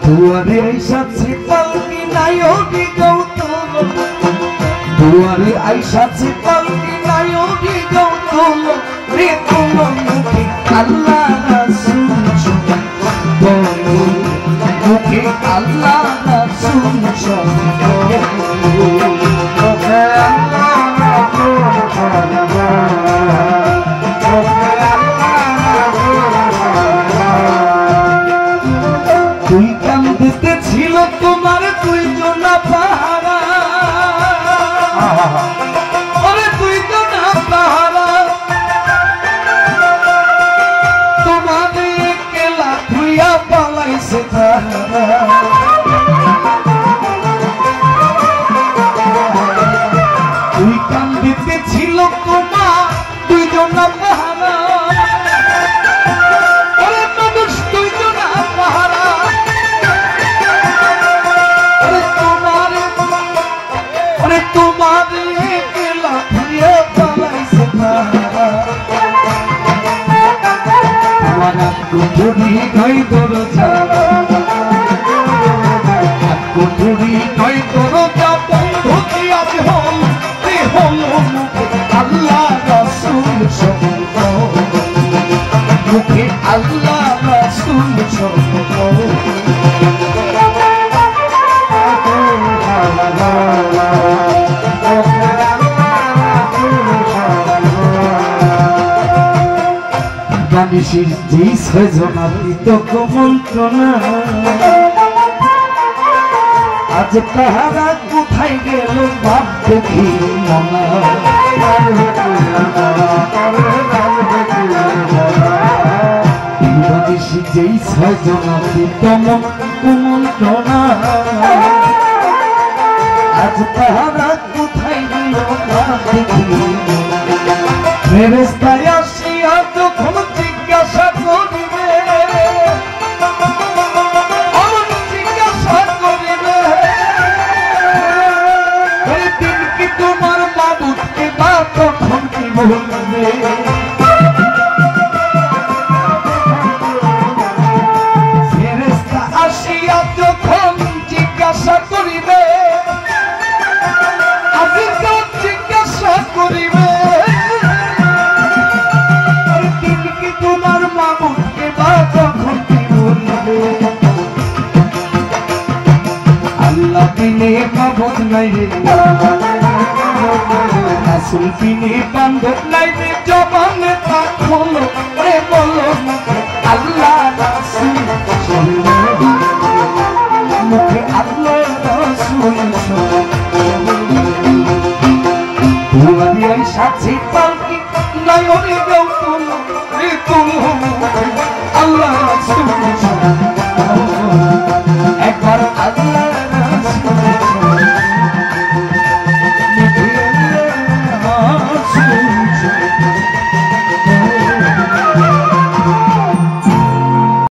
दुआरे आइसा से पालकी नायोगी गौतम दुआरे आइसा से पालकी नायोगी गौतम रे तुम मुखे अल्लाह रसूल बोलो मुखे अल्लाह रसूल তুই কান্দিতে ছিল তোমার দুইজনা পাহারা ওরে দুইজনা পাহারা তোমারে একলা ধুইয়া পালাইছে তাহারা তুই কান্দিতে ছিল তোমার দুইজনা পাহারা কুঠুরি কই দরজা কুঠুরি কই দরজা বন্ধ কি আজ হল রে হল আল্লাহ রাসূল সব মুখে আল্লাহ রাসূল সব জানিসিস যেই ছয়জনা দিত মন্ত্রণা আজ তাহারা কোথায় গেল ভাব দেখি মনা জানিসিস যেই ছয়জনা দিত মন্ত্রণা আজ তাহারা কোথায় গেল ভাব দেখি ফেরেশতায় আসিয়া যখন জিজ্ঞাসা করিবে অমন জিজ্ঞাসা করিবে দিন কি তোমার মাবুদকে বা তখন কি বলবে ফেরেশতা আসিয়া যখন জিজ্ঞাসা করিবে আজকে জিজ্ঞাসা করিবে আল্লাহ বিনে মাবুদ নাই রে রাসূল বিনে বান্ধব নাই রে জবানে পাক হলো রে বলো আল্লাহ রাসূল মুখে আল্লাহ রাসূল দুয়ারে আইসা ছে পালকি নয়নে গৌতম রে তুমি আল্লাহ রাসূল